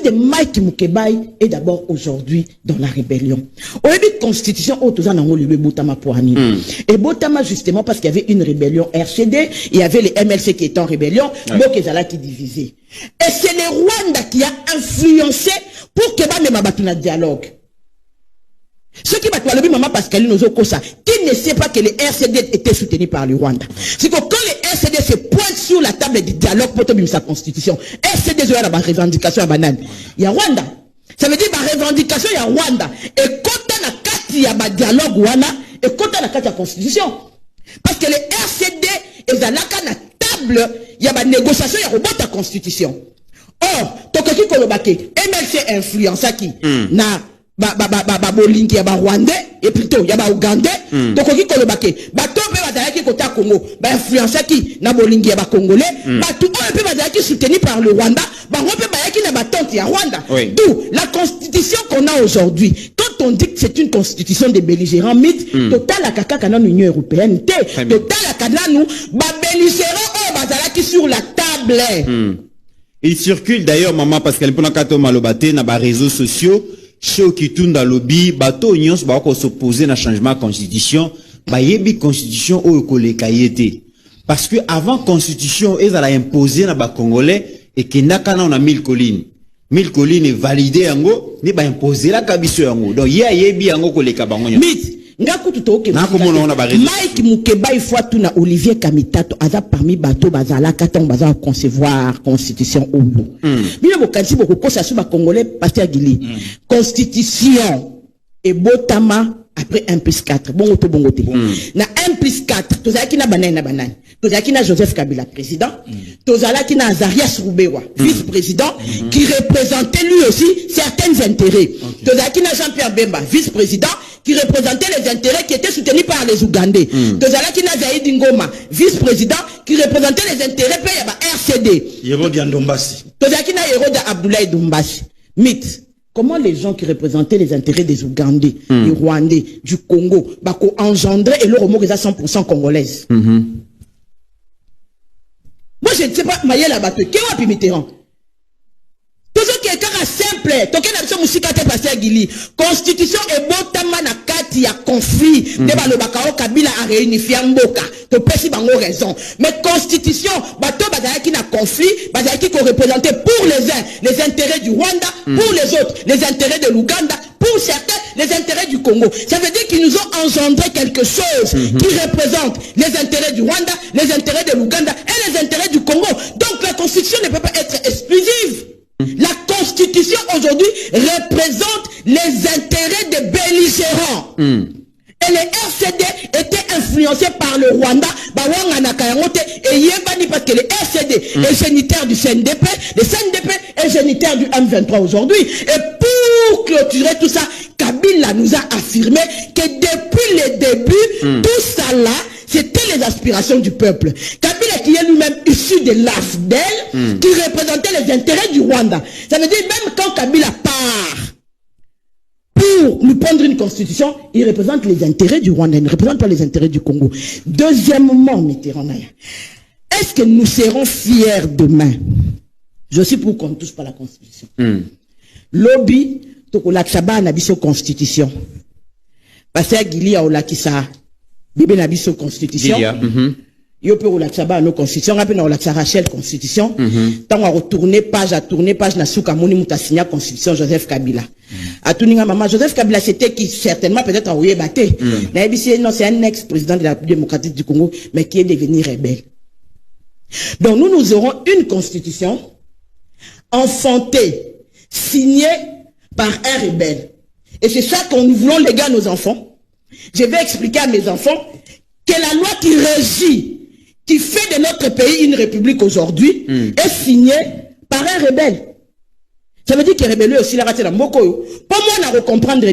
de Mike Mukebai est d'abord aujourd'hui dans la rébellion. Au début de constitution, Botama Poani. Et Botama justement parce qu'il y avait une rébellion RCD, il y avait les MLC qui étaient en rébellion, Bokezala qui divisait. Et c'est le Rwanda qui a influencé pour que même Mabatuna dialogue. Ce qui va te le maman Pascaline Ozokosa, qui ne sait pas que les RCD étaient soutenus par le Rwanda. C'est que quand les RCD se pointent sur la table du dialogue pour te sa constitution, RCD a la revendication à banane. Il y a Rwanda. Ça veut dire la revendication, il y a Rwanda. Et quand on a quatre, il y a dialogue Rwanda, et quand on a quatre, il y a constitution. Parce que les RCD, ils ont la table, il y a la négociation, il y a la constitution. Or, Tokoki Kolobake, MLC influence qui na bolingi ya ba Rwandais et plutôt ya ba Ougandais Tokoki Kolobake bato pe bazalaki kota Congo ba influence qui na bolingi ya ba Congolais bato oyo pe bazalaki soutenu par le Rwanda bango pe bayaki na batante ya Rwanda. D'où la constitution qu'on a aujourd'hui. Quand on dit que c'est une constitution de belligérants mythes, total la kaka na l'Union européenne total la kana nous ba belligérants oyo bazalaki sur la table. Il circule d'ailleurs, maman, parce qu'elle peut pas malobate dans les réseaux sociaux, chez qui tourne dans le lobby, bateau union, bah, qu'on s'opposer à changement de constitution, bah, yebi constitution au collé kayete. Parce que avant constitution, ils allaient imposer dans les Congolais, et que nakana on a 1000 collines. 1000 collines est validé en go, ni bah imposer la kabiso en go. Donc, yebi en go collé kabangonyo. Mike Mukebai fois tout na Olivier Kamitato aza parmi bateau bazala katon bazala concevoir constitution oyo. Bino bokansi boko kosa su ba congolais pasteur Gili. Constitution et botama après 1+4. Bongo to bongo te. Na 1+4 tozaki na banane. Tozaki na Joseph Kabila président, tozalaki na Azarias Roubewa vice-président qui représentait lui aussi certains intérêts. Tozalaki na Jean-Pierre Bemba vice-président qui représentait les intérêts qui étaient soutenus par les Ougandais. Tozalaki na Zaïd Ngoma vice-président qui représentait les intérêts payés par RCD. Yerodia Ndombasi. Tozalaki na Yerodia Abdoulaye Ndombasi. Mythe. Comment les gens qui représentaient les intérêts des Ougandais, des Rwandais, du Congo, bako engendrer et leur mot est à 100% congolaise. Moi, je ne sais pas, Maïel Abatoué, qui est Mitterrand? Toujours quelqu'un simple, toké na biso musika te pasteur Gili. Constitution et botama na kati ya conflit, deba le bakao Kabila a réunifié mboka. To pesi bango raison. Mais constitution, bato bazaki na conflit, bazaki ko représenter pour les uns les intérêts du Rwanda, pour les autres les intérêts de l'Ouganda, pour certains les intérêts du Congo. Ça veut dire qu'ils nous ont engendré quelque chose qui représente les intérêts du Rwanda, les intérêts de l'Ouganda et les intérêts du Congo. Donc la constitution ne peut pas être exclusive. La constitution aujourd'hui représente les intérêts des belligérants. Et les RCD étaient influencés par le Rwanda, et Yébani parce que les RCD est génitaire du CNDP, le CNDP est génitaire du M23 aujourd'hui. Et pour clôturer tout ça, Kabila nous a affirmé que depuis le début, tout ça là, c'était les aspirations du peuple. Kabila qui est lui-même issu de l'AFDEL, qui représentait les intérêts du Rwanda. Ça veut dire même quand Kabila part pour nous prendre une constitution, il représente les intérêts du Rwanda, il ne représente pas les intérêts du Congo. Deuxièmement, Mitterrand, est-ce que nous serons fiers demain? Je suis pour qu'on ne touche pas la constitution. Lobby, Tokolakshaba n'a biso constitution. Parce que Gili a olakisa, Bébé n'a biso constitution. Yo peut relaxer nos constitutions, rappelle na relaxer Rachel constitution. Tant à retourner page à tourner page na souka moni mutasigna constitution Joseph Kabila. A tuninga maman Joseph Kabila c'était qui certainement peut-être a oué batté. Na ebisi non c'est un ex-président de la République démocratique du Congo mais qui est devenu rebelle. Donc nous aurons une constitution enfantée, signée par un rebelle. Et c'est ça que nous voulons léguer à nos enfants. Je vais expliquer à mes enfants que la loi qui régit, qui fait de notre pays une république aujourd'hui, est signée par un rebelle. Ça veut dire qu'il est rebelle aussi la raté dans Mokoyo. Pour moi, on a comprendre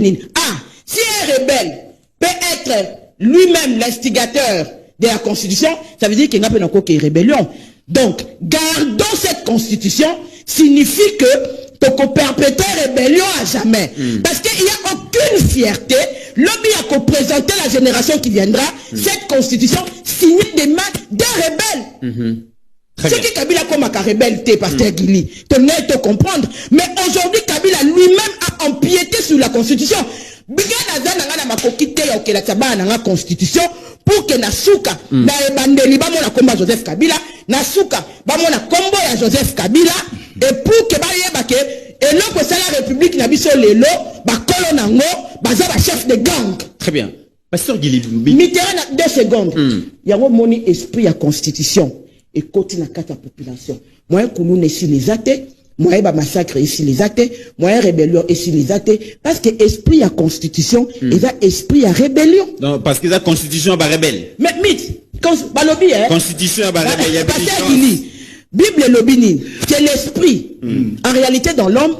si un rebelle peut être lui-même l'instigateur de la constitution, ça veut dire qu'il n'y a pas encore qu'il y ait rébellion. Donc, gardons cette constitution, signifie que tu perpétuer rébellion à jamais. Parce qu'il n'y a aucune fierté. Lobby a présenter la génération qui viendra cette constitution signée des mains d'un rebelle. Ce qui Kabila comme un rebelle, pasteur Guili, tenez te comprendre. Mais aujourd'hui, Kabila lui-même a empiété sur la constitution. La constitution pour que Nasuka, na ebandeli ba mona komba Joseph Kabila, Nasuka, ba mona kombo ya Joseph Kabila, et pour que ba yeba ke, et non que ça la République na biso lelo, ba kolonango, ba za ba chef de gang. Très bien. Pasteur Guili. Mitterrand na 2 secondes. Yango moni esprit ya constitution. Et côté na kata population. Moi, kounou ici les athées, moi, ba massacre ici les athées, moi, rébellion ici les athées, parce que esprit à constitution, et ça esprit à rébellion. Non, parce que la constitution est rebelle. Mais, mythe, balobi, hein. Constitution est rebelle, il y a pas Bible et lobini, c'est l'esprit. En réalité, dans l'homme,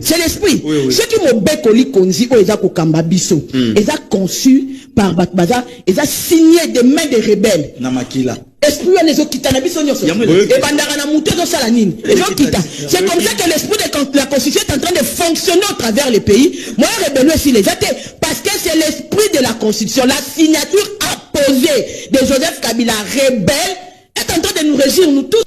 c'est l'esprit. Ce qui m'a bécoli konzi, ou eza kokamba biso, eza conçu par Batbaza, eza signé des mains des rebelles. Namakila. Esprit on les okita na biso nyoso. Et bandara na muté do salanine. Les okita. C'est comme ça que l'esprit de la constitution est en train de fonctionner au travers les pays. Moi, rebelle aussi les athées, parce que c'est l'esprit de la constitution, la signature apposée de Joseph Kabila rebelle est en train de nous régir nous tous.